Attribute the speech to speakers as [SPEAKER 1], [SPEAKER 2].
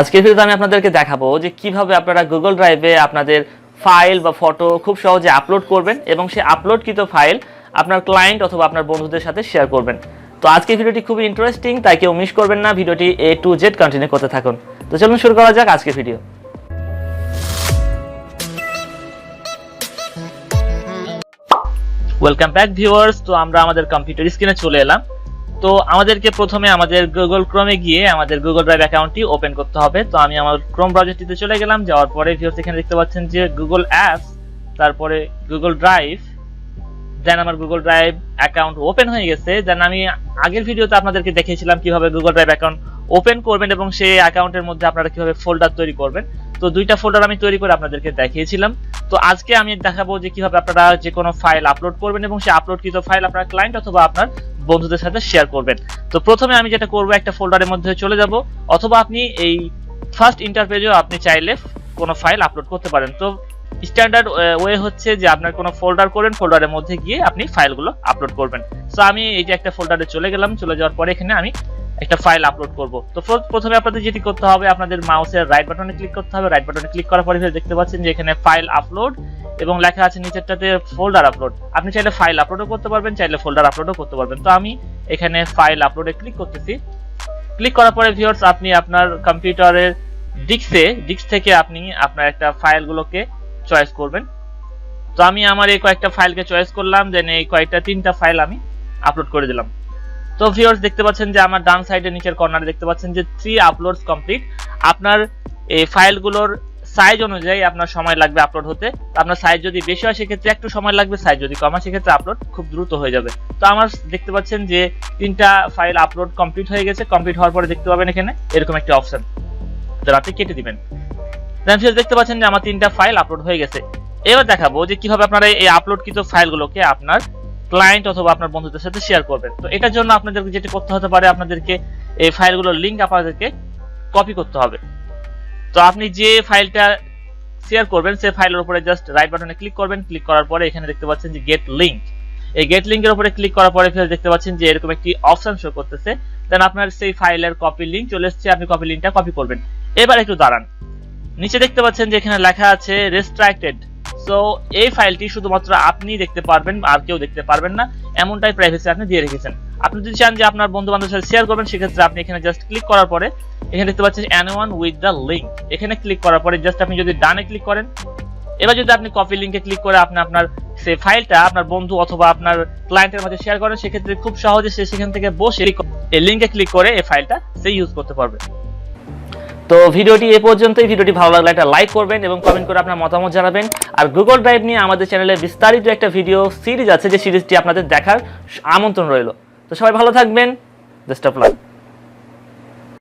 [SPEAKER 1] আজকের ভিডিওতে আমি আপনাদেরকে দেখাবো যে কিভাবে আপনারা গুগল ড্রাইভে আপনাদের ফাইল বা ফটো খুব সহজে আপলোড করবেন এবং সেই আপলোডকৃত ফাইল আপনার ক্লায়েন্ট অথবা আপনার বন্ধুদের সাথে শেয়ার করবেন। তো আজকের ভিডিওটি খুবই ইন্টারেস্টিং, তাই কেউ মিস করবেন না, ভিডিওটি A to Z কন্টিনিউ করতে থাকুন। তো চলুন শুরু করা যাক আজকের ভিডিও। Welcome back viewers. তো আমরা আমাদের কম্পিউটার স্ক্রিনে চলে এলাম। তো আমাদেরকে প্রথমে আমাদের গুগল ক্রোমে গিয়ে আমাদের গুগল ড্রাইভ অ্যাকাউন্টটি ওপেন করতে হবে। তো আমি আমার ক্রোম ব্রাউজারটিতে চলে গেলাম। যাওয়ার পরে ভিউয়ার্স এখানে দেখতে পাচ্ছেন যে গুগল অ্যাপস, তারপরে গুগল ড্রাইভ, দেন আমার গুগল ড্রাইভ অ্যাকাউন্ট ওপেন হয়ে গেছে। দেন আমি আগের ভিডিওতে আপনাদেরকে দেখিয়েছিলাম কিভাবে গুগল ড্রাইভ অ্যাকাউন্ট ওপেন করবেন এবং সেই অ্যাকাউন্টের মধ্যে আপনারা কিভাবে ফোল্ডার তৈরি করবেন। তো দুইটা ফোল্ডার আমি তৈরি করে আপনাদেরকে দেখিয়েছিলাম। তো আজকে আমি দেখাবো যে কিভাবে আপনারা যে কোনো ফাইল আপলোড করবেন এবং সেই আপলোডকৃত ফাইল আপনার ক্লায়েন্ট অথবা আপনার বন্ধুদের সাথে শেয়ার করবেন। তো প্রথমে আমি যেটা করব, একটা ফোল্ডারের মধ্যে চলে যাব, অথবা আপনি এই ফার্স্ট ইন্টারপেজেও আপনি চাইলে কোনো ফাইল আপলোড করতে পারেন। তো স্ট্যান্ডার্ড ওয়ে হচ্ছে যে আপনার কোনো ফোল্ডার করবেন, ফোল্ডারের মধ্যে গিয়ে আপনি ফাইলগুলো আপলোড করবেন। সো আমি এই যে একটা ফোল্ডারে চলে গেলাম। চলে যাওয়ার পরে এখানে আমি একটা ফাইল আপলোড করব। তো প্রথমে আপনাদের যেটি করতে হবে, আপনাদের মাউসের রাইট বাটনে ক্লিক করতে হবে। রাইট বাটনে ক্লিক করার পরে দেখতে পাচ্ছেন যে এখানে ফাইল আপলোড এবং লেখা আছে নিচেরটাতে ফোল্ডার আপলোড। আপনি চাইলে ফাইল আপলোডও করতে পারবেন, চাইলে ফোল্ডার আপলোডও করতে পারবেন। তো আমি এখানে ফাইল আপলোডে ক্লিক করতেছি। ক্লিক করার পরে ভিউয়ার্স আপনি আপনার কম্পিউটারের ডিস্ক থেকে আপনি আপনার একটা ফাইলগুলোকে চয়েস করবেন। তো আমি আমার এই কয়েকটা ফাইলকে চয়েস করলাম, দেন এই তিনটা ফাইল আমি আপলোড করে দিলাম। তো ভিউয়ার্স দেখতে পাচ্ছেন যে আমার ডান সাইডে নিচের কর্নারে দেখতে পাচ্ছেন যে 3 আপলোডস কমপ্লিট। আপনার এই ফাইলগুলোর সাইজ অনুযায়ী আপনার সময় লাগবে আপলোড হতে। আপনার সাইজ যদি বেশি হয় সেক্ষেত্রে একটু সময় লাগবে, সাইজ যদি কম হয় সেক্ষেত্রে আপলোড খুব দ্রুত হয়ে যাবে। তো আমার দেখতে পাচ্ছেন যে 3টা ফাইল আপলোড কমপ্লিট হয়ে গেছে। কমপ্লিট হওয়ার পরে দেখতে পাবেন এখানে এরকম একটা অপশন, যেটা আপনি কেটে দিবেন। দেন ভিউয়ার্স দেখতে পাচ্ছেন যে আমার 3টা ফাইল আপলোড হয়ে গেছে। এবার দেখাবো যে কিভাবে আপনারা এই আপলোডকৃত ফাইলগুলোকে আপনার ক্লায়েন্ট অথবা আপনার বন্ধুদের সাথে শেয়ার করবেন। তো এটার জন্য আপনাদেরকে যেটা করতে হতে পারে, আপনাদেরকে এই ফাইলগুলোর লিংক আপনাদেরকে কপি করতে হবে। তো আপনি যে ফাইলটা শেয়ার করবেন সেই ফাইলের উপরে জাস্ট রাইট বাটনে ক্লিক করবেন। ক্লিক করার পরে এখানে দেখতে পাচ্ছেন যে গেট লিংক। এই গেট লিংকের উপরে ক্লিক করার পরে দেখতে পাচ্ছেন যে এরকম একটি অপশন শো করতেছে। দেন আপনার সেই ফাইলের কপি লিংক চলে এসেছে, আপনি কপি লিংকটা কপি করবেন। এবার একটু দাঁড়ান, নিচে দেখতে পাচ্ছেন যে এখানে লেখা আছে রেস্ট্রিক্টেড। সো এই ফাইলটি শুধুমাত্র আপনি দেখতে পারবেন, আর কেউ দেখতে পারবেন না, এমনটাই প্রাইভেসি আপনি দিয়ে রেখেছেন। আপনি যদি চান যে আপনার বন্ধু বান্ধবের সাথে শেয়ার করবেন, সেক্ষেত্রে আপনি এখানে জাস্ট ক্লিক করার পরে এখানে দেখতে পাচ্ছেন এনিওয়ান উইথ দ্য লিংক। এখানে ক্লিক করার পরে জাস্ট আপনি যদি ডানে ক্লিক করেন, এবার যদি আপনি কপি লিংকে ক্লিক করে আপনি আপনার সেই ফাইলটা আপনার বন্ধু অথবা আপনার ক্লায়েন্টের মাঝে শেয়ার করেন, সেক্ষেত্রে খুব সহজে সে সেখান থেকে বসে এই লিংকে ক্লিক করে এই ফাইলটা সে ইউজ করতে পারবে। তো ভিডিওটি এ পর্যন্তই। ভিডিওটি ভালো লাগলে একটা লাইক করবেন এবং কমেন্ট করে আপনার মতামত জানাবেন। আর গুগল ড্রাইভ নিয়ে আমাদের চ্যানেলে বিস্তারিত একটা ভিডিও সিরিজ আছে, যে সিরিজটি আপনাদের দেখার আমন্ত্রণ রইল। তো সবাই ভালো থাকবেন। Best of luck.